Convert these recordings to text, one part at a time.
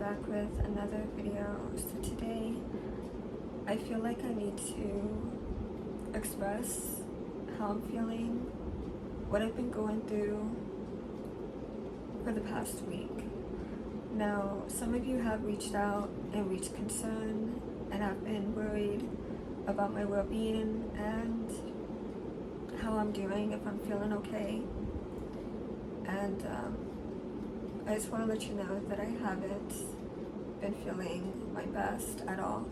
back with another video. So today I feel like I need to express how I'm feeling, what I've been going through for the past week. Now, some of you have reached out and reached concern and have been worried about my well-being and how I'm doing, if I'm feeling okay. And I just want to let you know that I haven't been feeling my best at all.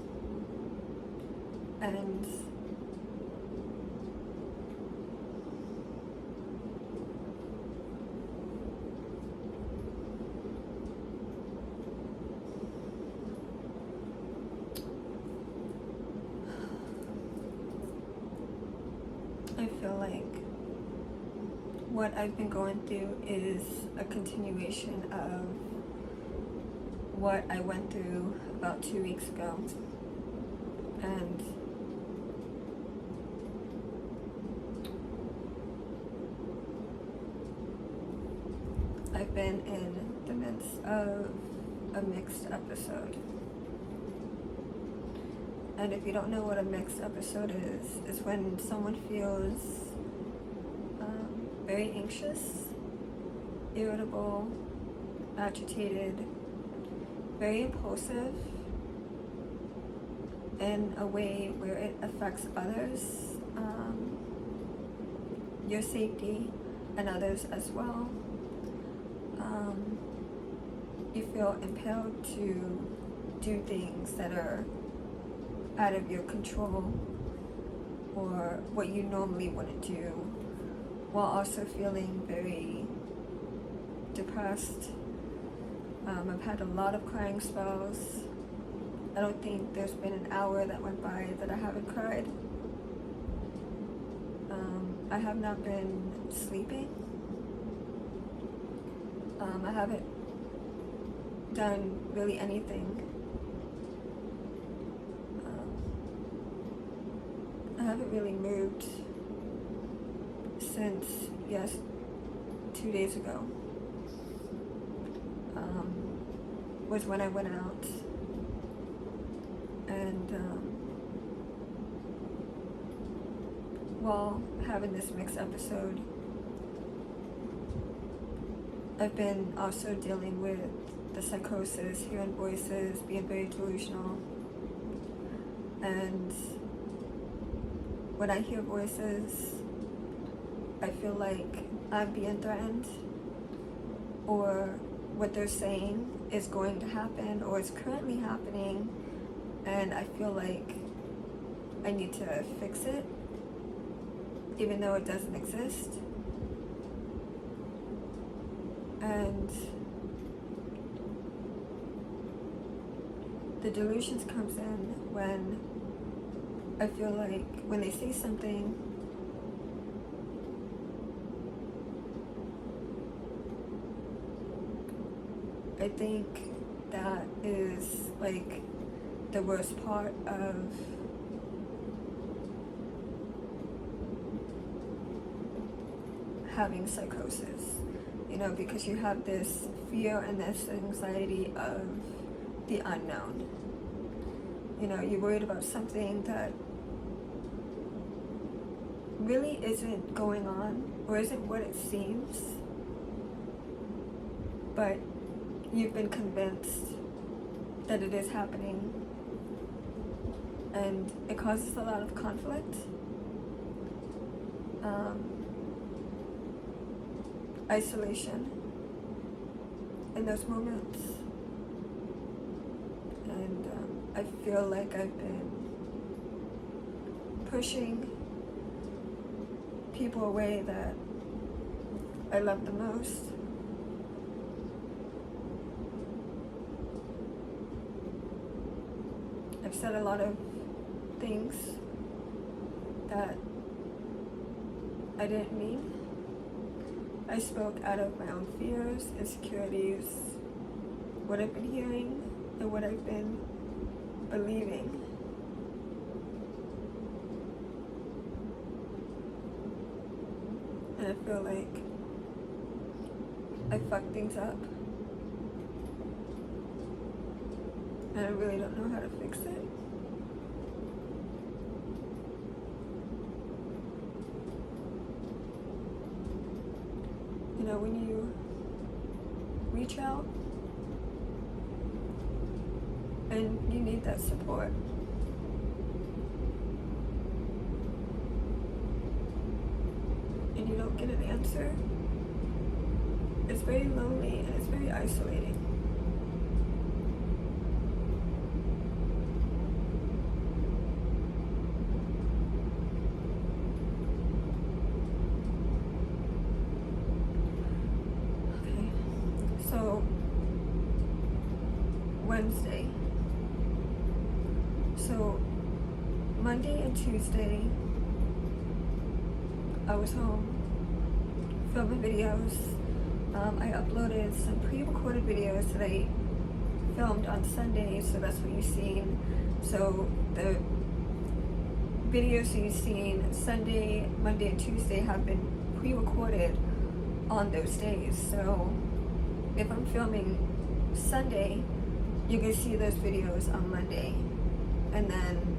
And I feel like what I've been going through is a continuation of what I went through about 2 weeks ago. And I've been in the midst of a mixed episode. And if you don't know what a mixed episode is when someone feels very anxious, irritable, agitated, very impulsive in a way where it affects others, your safety, and others as well. You feel impelled to do things that are out of your control or what you normally wouldn't do, while also feeling very depressed. I've had a lot of crying spells. I don't think there's been an hour that went by that I haven't cried. I have not been sleeping. I haven't done really anything. I haven't really moved since, 2 days ago was when I went out, and while having this mixed episode, I've been also dealing with the psychosis, hearing voices, being very delusional. And when I hear voices, I feel like I'm being threatened, or what they're saying is going to happen or is currently happening, and I feel like I need to fix it even though it doesn't exist. And the delusions comes in when I feel like when they say something, I think that is like the worst part of having psychosis, because you have this fear and this anxiety of the unknown. You're worried about something that really isn't going on or isn't what it seems, but you've been convinced that it is happening, and it causes a lot of conflict, isolation in those moments. And I feel like I've been pushing people away that I love the most. I've said a lot of things that I didn't mean. I spoke out of my own fears, insecurities, what I've been hearing, and what I've been believing. And I feel like I fucked things up. and I really don't know how to fix it. You know, when you reach out and you need that support, and you don't get an answer, it's very lonely and it's very isolating. Okay, so Wednesday. So Monday and Tuesday, I was home filming videos. I uploaded some pre-recorded videos that I filmed on Sunday, so that's what you've seen. So the videos that you've seen Sunday, Monday, and Tuesday have been pre-recorded on those days. So if I'm filming Sunday, you're gonna see those videos on Monday, and then,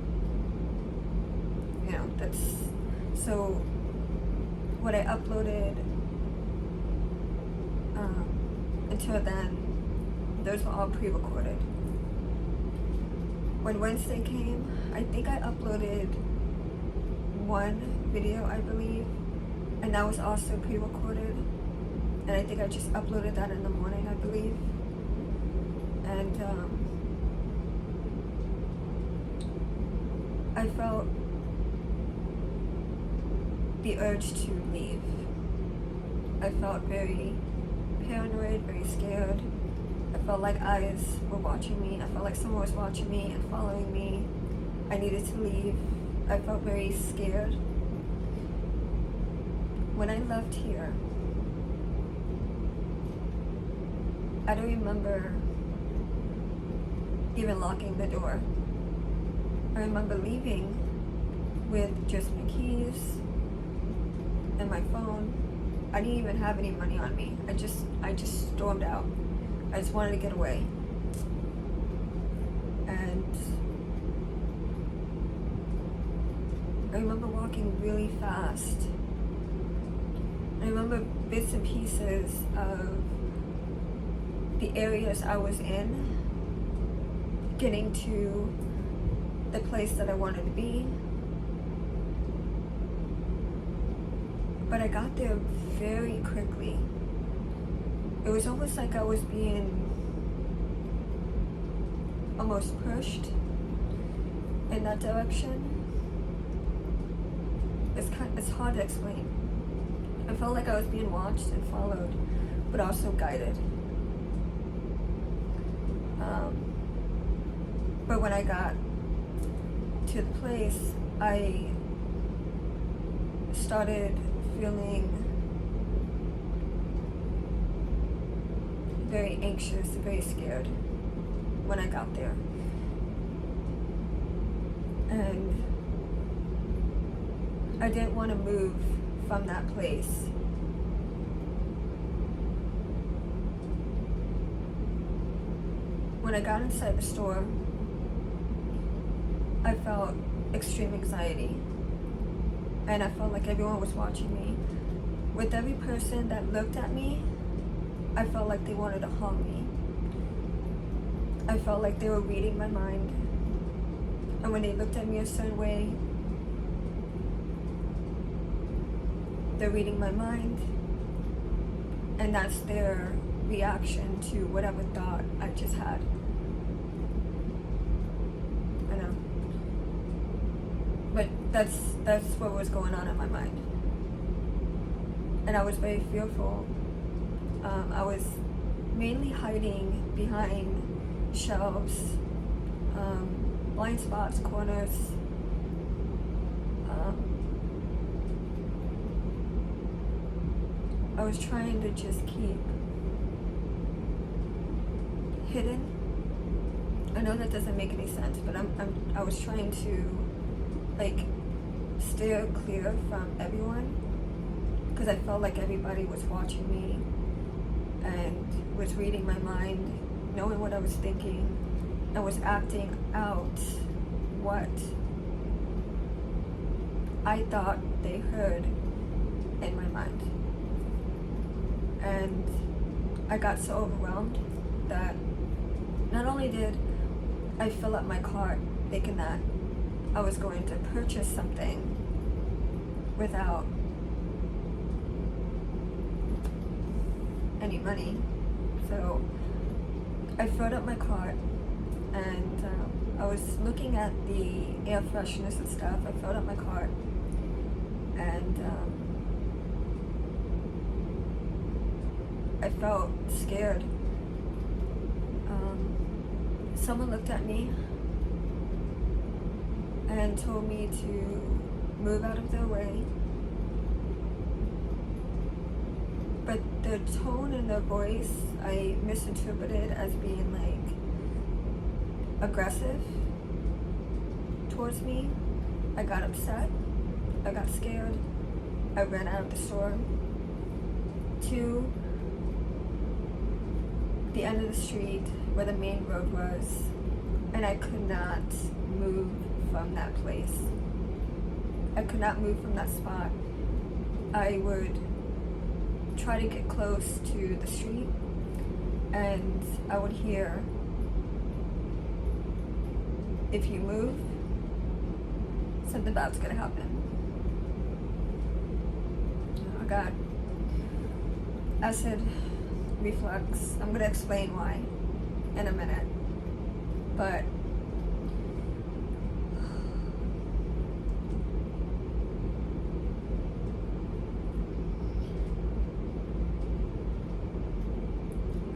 you know, that's, so what I uploaded until then, those were all pre-recorded. When Wednesday came, I think I uploaded one video, I believe, and that was also pre-recorded, and I think I just uploaded that in the morning, I believe. And I felt the urge to leave. I felt very paranoid, very scared. I felt like eyes were watching me. I felt like someone was watching me and following me. I needed to leave. I felt very scared. When I left here, I don't remember even locking the door. I remember leaving with just my keys and my phone. I didn't even have any money on me. I just stormed out. I just wanted to get away. And I remember walking really fast. I remember bits and pieces of the areas I was in, getting to the place that I wanted to be. But I got there very quickly. It was almost like I was being almost pushed in that direction. It's hard to explain. I felt like I was being watched and followed, but also guided. But when I got to the place, I started feeling very anxious, very scared when I got there. And I didn't want to move from that place. When I got inside the store, I felt extreme anxiety. And I felt like everyone was watching me. With every person that looked at me, I felt like they wanted to harm me. I felt like they were reading my mind. And when they looked at me a certain way, they're reading my mind. And that's their reaction to whatever thought I just had. I know. But that's what was going on in my mind. And I was very fearful. I was mainly hiding behind shelves, blind spots, corners. I was trying to just keep hidden. I know that doesn't make any sense, but I was trying to like steer clear from everyone, because I felt like everybody was watching me and was reading my mind, knowing what I was thinking. and was acting out what I thought they heard in my mind. And I got so overwhelmed that not only did I fill up my cart thinking that I was going to purchase something without any money, so I filled up my cart and I was looking at the air freshness and stuff. I filled up my cart and I felt scared. Someone looked at me and told me to move out of their way. But the tone in their voice I misinterpreted as being like aggressive towards me. I got upset, I got scared, I ran out of the store to the end of the street where the main road was, and I could not move from that place. I could not move from that spot. I would try to get close to the street and I would hear, if you move, something bad's gonna happen. I got acid reflux. I'm gonna explain why in a minute, but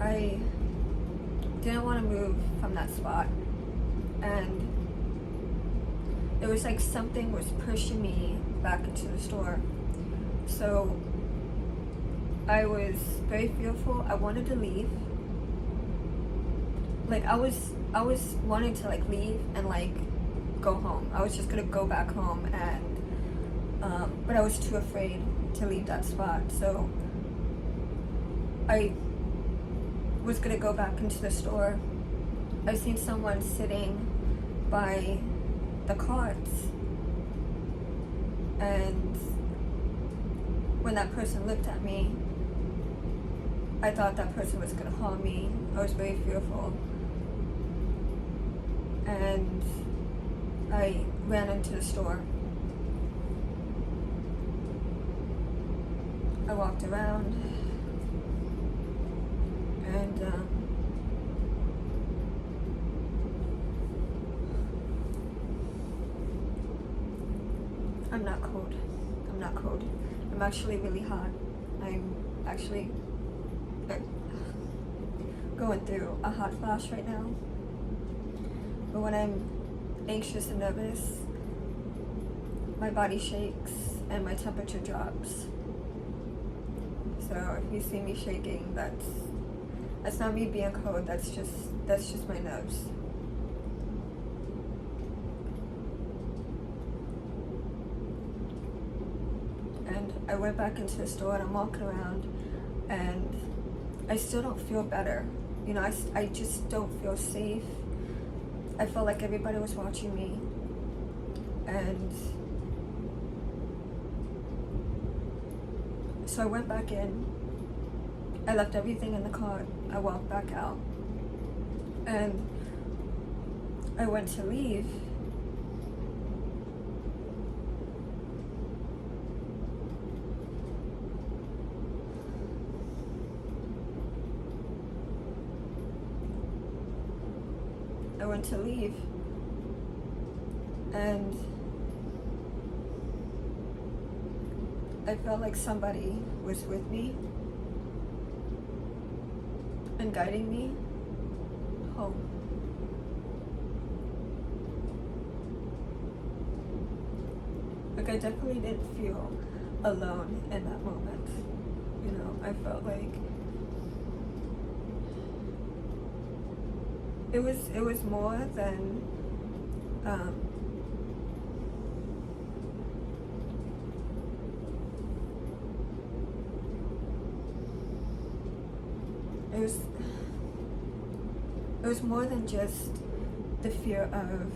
I didn't want to move from that spot, and it was like something was pushing me back into the store. So I was very fearful. I wanted to leave. Like I was wanting to like leave and like go home. I was just gonna go back home, and but I was too afraid to leave that spot. So I was gonna go back into the store. I seen someone sitting by the carts, and when that person looked at me, I thought that person was gonna harm me. I was very fearful, and I ran into the store. I walked around, and I'm not cold. I'm not cold. I'm actually really hot. I'm actually going through a hot flash right now. But when I'm anxious and nervous, my body shakes and my temperature drops. So if you see me shaking, that's not me being cold, that's just my nerves. And I went back into the store and I'm walking around and I still don't feel better. You know, I just don't feel safe. I felt like everybody was watching me. And so I went back in. I left everything in the cart. I walked back out. And I went to leave. I went to leave, and I felt like somebody was with me and guiding me home. Like I definitely didn't feel alone in that moment. You know, I felt like it was more than it was more than just the fear of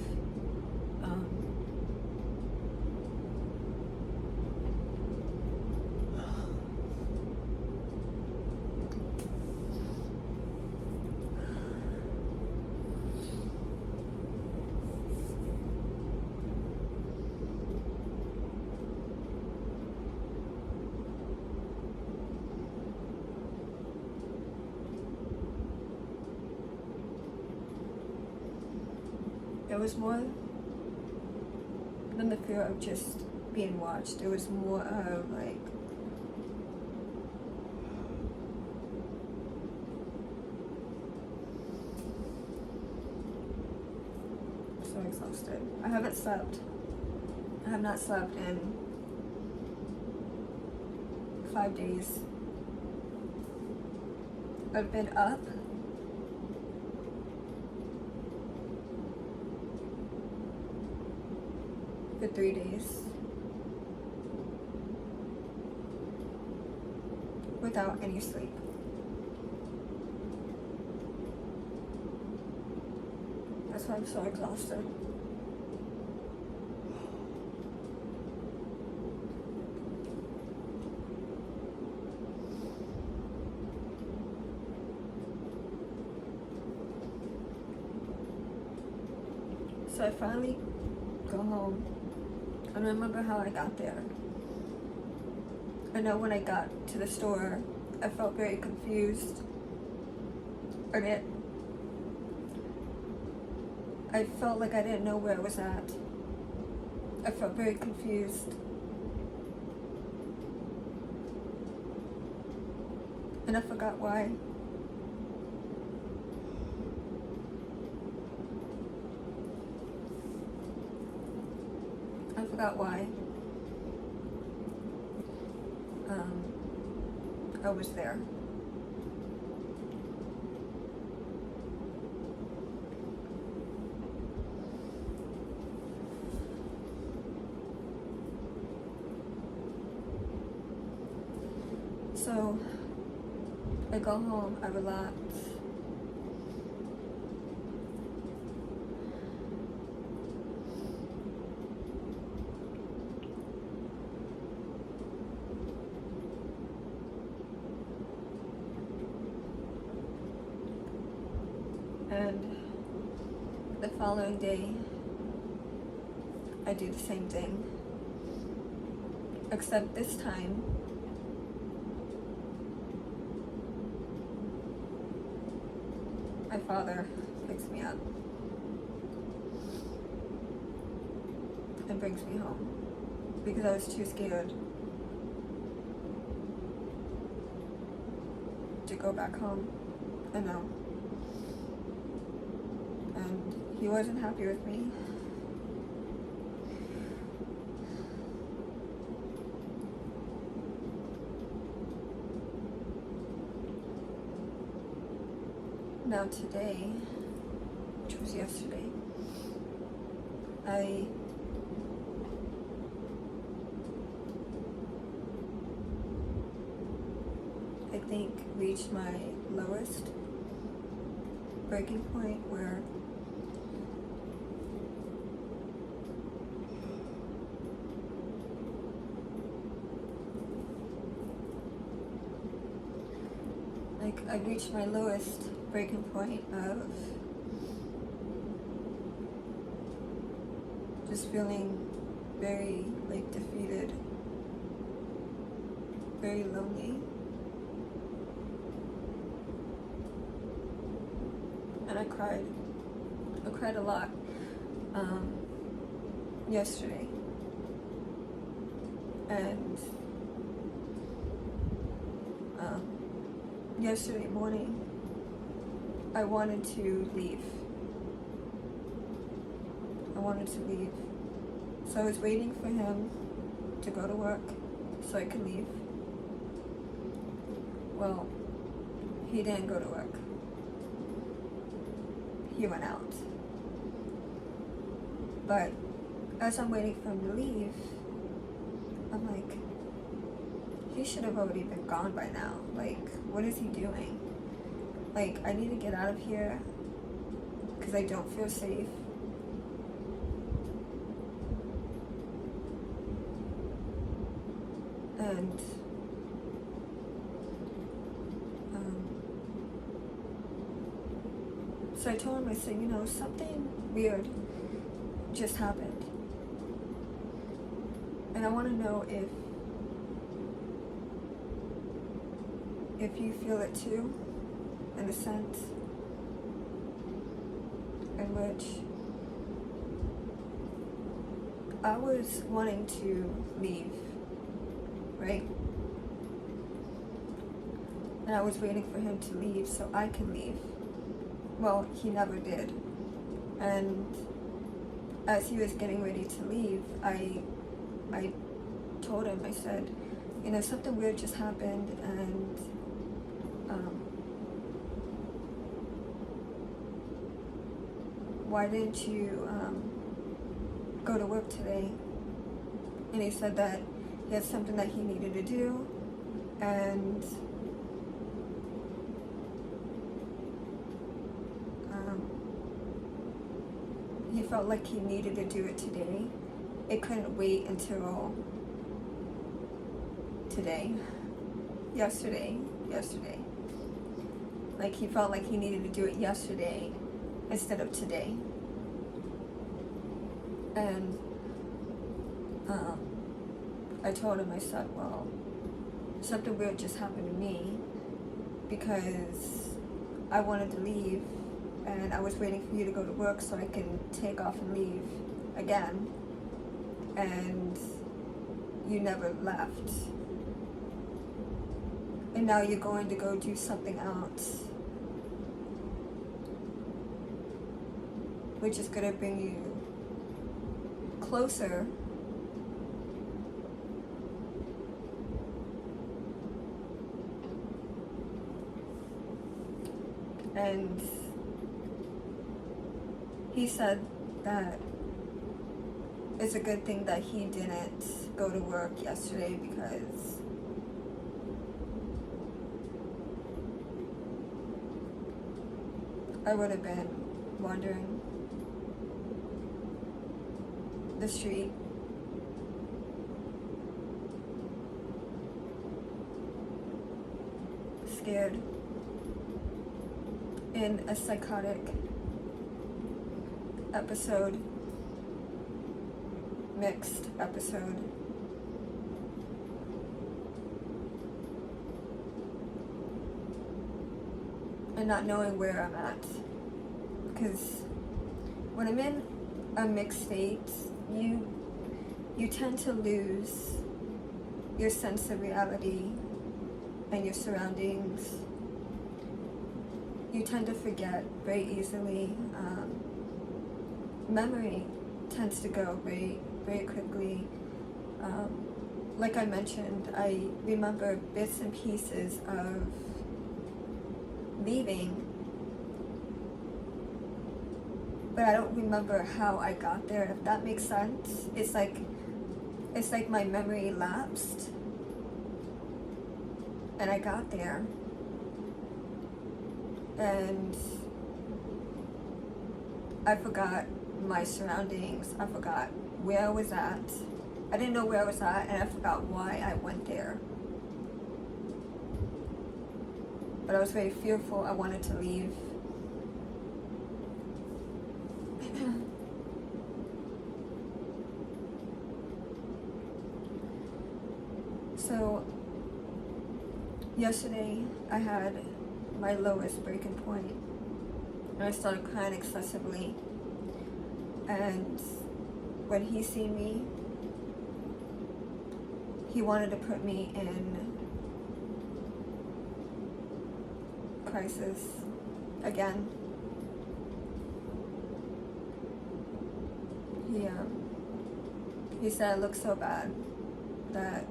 it was more than the fear of just being watched. It was more of like I'm so exhausted. I haven't slept. I have not slept in 5 days. I've been up for 3 days without any sleep. That's why I'm so exhausted. So I finally go home. I don't remember how I got there. I know when I got to the store, I felt very confused. I felt like I didn't know where I was at. I felt very confused. And I forgot why. I forgot why I was there. So I go home, I relax. And the following day, I do the same thing. Except this time, my father picks me up and brings me home because I was too scared to go back home. I know. And he wasn't happy with me. Now today, which was yesterday, I think reached my lowest breaking point where I reached my lowest breaking point of just feeling very defeated, very lonely. And I cried a lot yesterday. And yesterday morning, I wanted to leave. So I was waiting for him to go to work so I could leave. Well, he didn't go to work. He went out. But as I'm waiting for him to leave, I'm like, he should have already been gone by now. Like, what is he doing? Like, I need to get out of here because I don't feel safe. And so I told him, I said, something weird just happened. And I want to know if you feel it too, in a sense in which I was wanting to leave, right? And I was waiting for him to leave so I could leave. Well, he never did. And as he was getting ready to leave, I told him, I said, something weird just happened, and why didn't you go to work today? And he said that he had something that he needed to do, and he felt like he needed to do it today. It couldn't wait until yesterday. Like, he felt like he needed to do it yesterday instead of today. And I told him, I said, well, something weird just happened to me because I wanted to leave and I was waiting for you to go to work so I can take off and leave again, and you never left. And now you're going to go do something else, which is going to bring you closer and he said that it's a good thing that he didn't go to work yesterday because I would have been wandering the street scared in a psychotic episode, mixed episode. And not knowing where I'm at. Because when I'm in a mixed state, you tend to lose your sense of reality and your surroundings. You tend to forget very easily. Memory tends to go very, very quickly. Like I mentioned, I remember bits and pieces of leaving, but I don't remember how I got there, if that makes sense. It's like my memory lapsed and I got there and I forgot my surroundings. I forgot where I was at. I didn't know where I was at, and I forgot why I went there. But I was very fearful. I wanted to leave. So yesterday I had my lowest breaking point, and I started crying excessively. And when he seen me, he wanted to put me in crisis again. He said I looked so bad that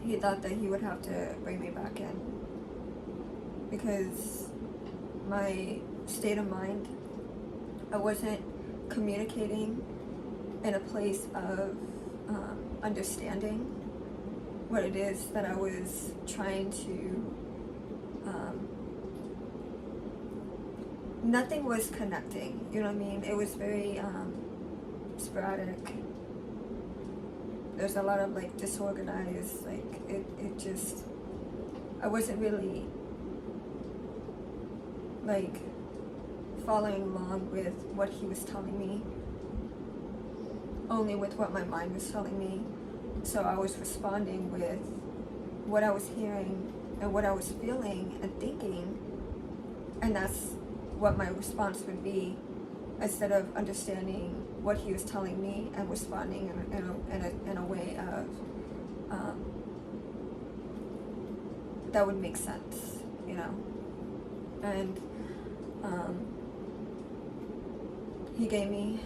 he thought that he would have to bring me back in because my state of mind, I wasn't communicating in a place of understanding what it is that I was trying to nothing was connecting, you know what I mean? It was very sporadic. There's a lot of like disorganized, like it just, I wasn't really like following along with what he was telling me, only with what my mind was telling me. So I was responding with what I was hearing and what I was feeling and thinking, and that's what my response would be, instead of understanding what he was telling me and responding in a way of that would make sense, you know. And he gave me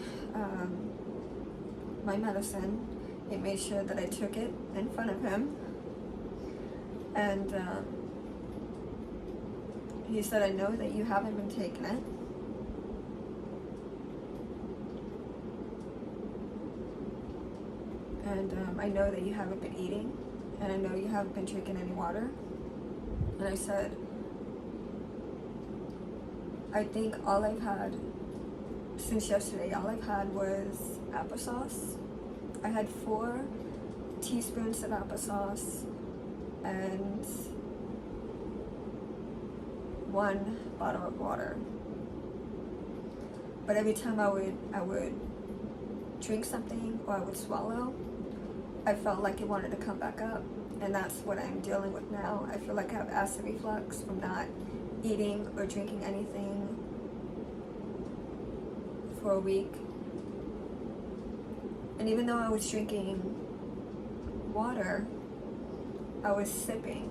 my medicine. He made sure that I took it in front of him, and he said, "I know that you haven't been taking it." And I know that you haven't been eating, and I know you haven't been drinking any water. And I said, I think all I've had since yesterday, all I've had was applesauce. I had 4 teaspoons of applesauce and 1 bottle of water. But every time I would drink something or I would swallow, I felt like it wanted to come back up, and that's what I'm dealing with now. I feel like I have acid reflux from not eating or drinking anything for a week. And even though I was drinking water, I was sipping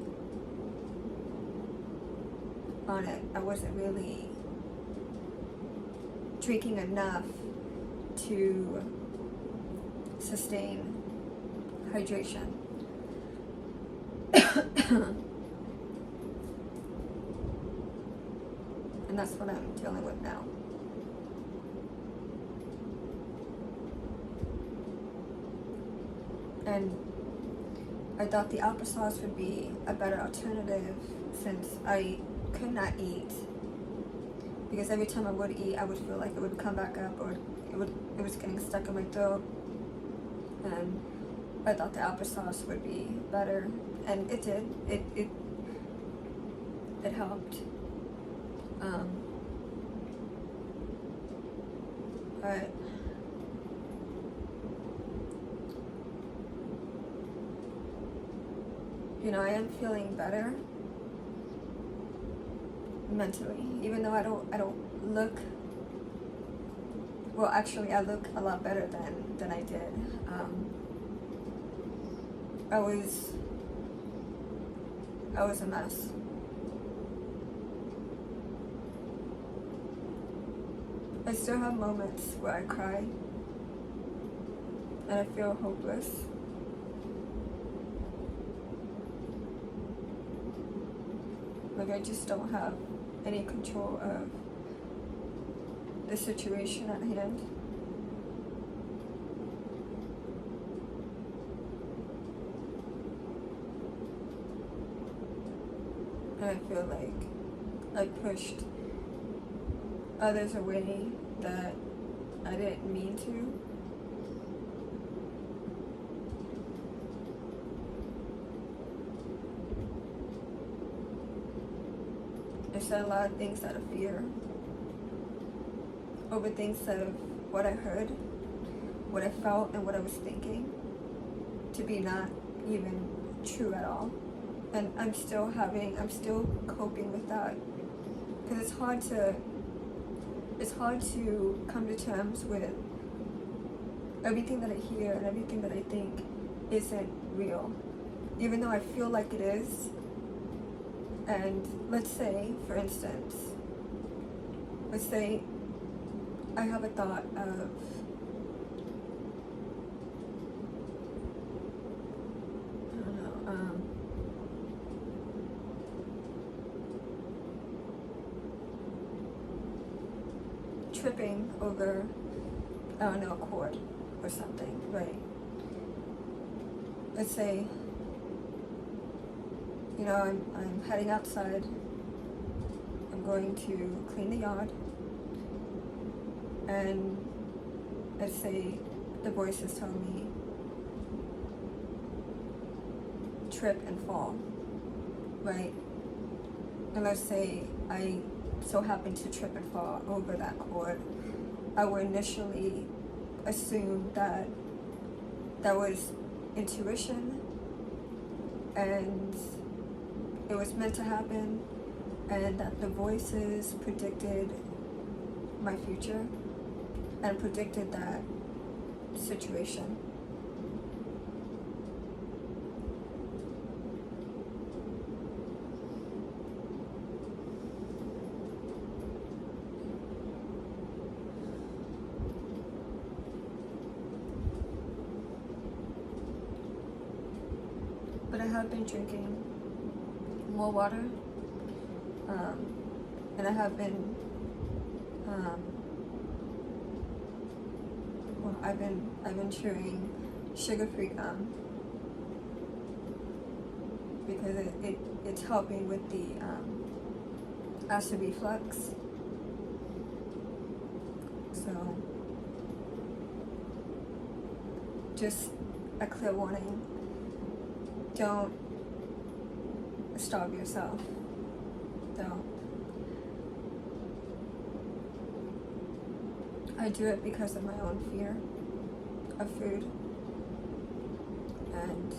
on it. I wasn't really drinking enough to sustain hydration. And that's what I'm dealing with now. And I thought the applesauce would be a better alternative, since I could not eat, because every time I would eat, I would feel like it would come back up, or it was getting stuck in my throat. And I thought the applesauce would be better, and it did. It helped. But you know, I am feeling better mentally, even though I don't look well. Actually, I look a lot better than I did. I was a mess. I still have moments where I cry and I feel hopeless. Like I just don't have any control of the situation at hand. And I feel like I pushed others away that I didn't mean to. I said a lot of things out of fear, over things of what I heard, what I felt, and what I was thinking to be not even true at all. And I'm still coping with that, because it's hard to come to terms with everything that I hear and everything that I think isn't real, even though I feel like it is. And let's say, for instance, I have a thought of tripping over, I don't know, a cord or something, right? Let's say, you know, I'm heading outside. I'm going to clean the yard. and let's say the voices tell me trip and fall, right? And let's say I so happen to trip and fall over that cord. I would initially assume that that was intuition and it was meant to happen, and that the voices predicted my future and predicted that situation. But I have been drinking more water, and I have been, I've been chewing sugar-free gum because it's helping with the acid reflux. So, just a clear warning. Don't starve yourself. Don't. I do it because of my own fear of food and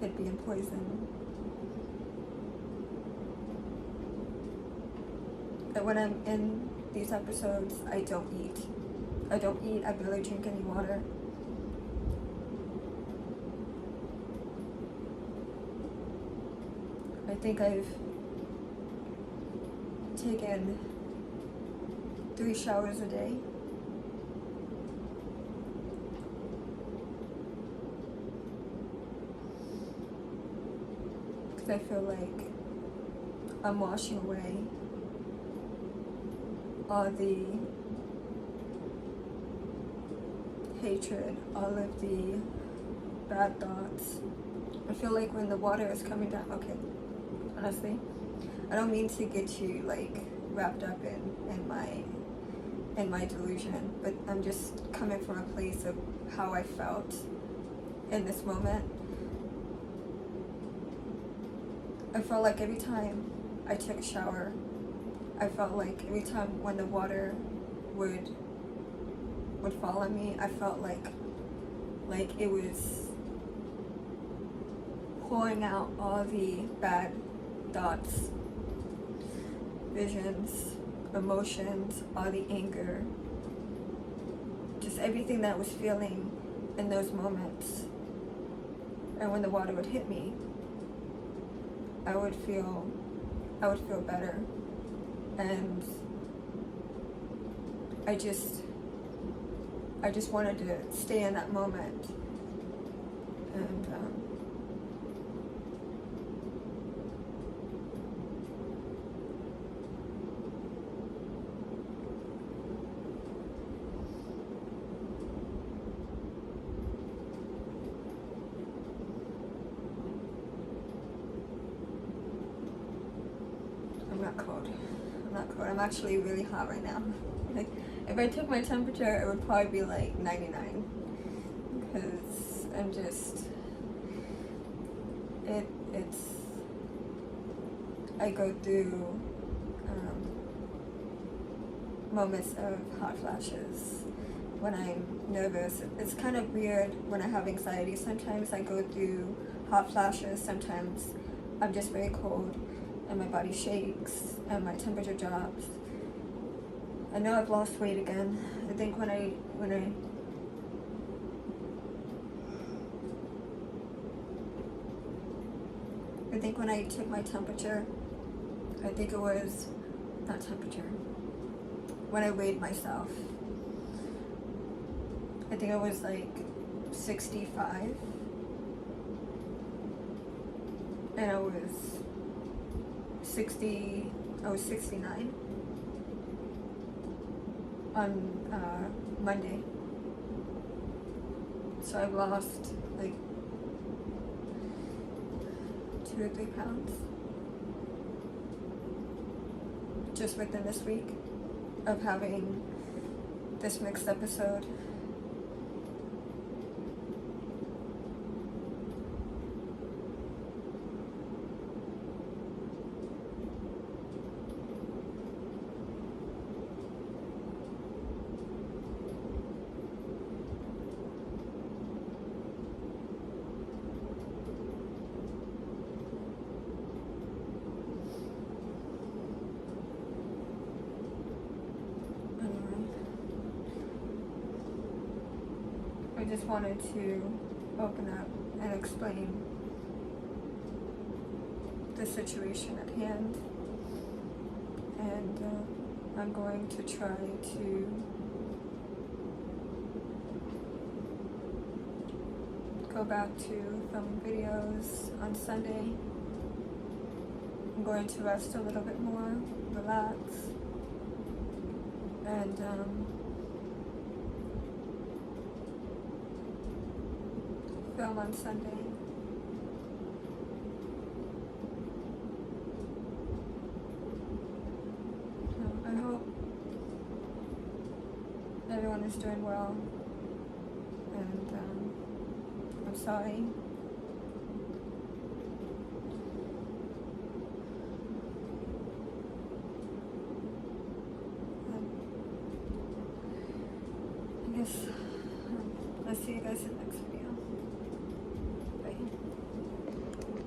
it being poison. But when I'm in these episodes, I don't eat. I barely drink any water. I think I've taken 3 showers a day. Because I feel like I'm washing away all the hatred, all of the bad thoughts. I feel like when the water is coming down, okay, honestly, I don't mean to get you like wrapped up in my delusion, but I'm just coming from a place of how I felt in this moment. I felt like every time I took a shower, I felt like every time when the water would fall on me, I felt like it was pouring out all the bad thoughts, visions, emotions, all the anger, just everything that I was feeling in those moments. And when the water would hit me, I would feel better. And I just wanted to stay in that moment. And I'm not cold. I'm actually really hot right now. Like, if I took my temperature, it would probably be like 99. Because I'm just, I go through moments of hot flashes when I'm nervous. It's kind of weird when I have anxiety. Sometimes I go through hot flashes. Sometimes I'm just very cold and my body shakes and my temperature drops. I know I've lost weight again. I think when I took my temperature, I think it was, not temperature, when I weighed myself, I think it was like 65, and I was 69 on Monday. So I've lost like 2 or 3 pounds just within this week of having this mixed episode. I just wanted to open up and explain the situation at hand, and I'm going to try to go back to filming videos on Sunday. I'm going to rest a little bit more, relax, and film on Sunday. I hope everyone is doing well, and I'm sorry. I guess I'll see you guys in the next video.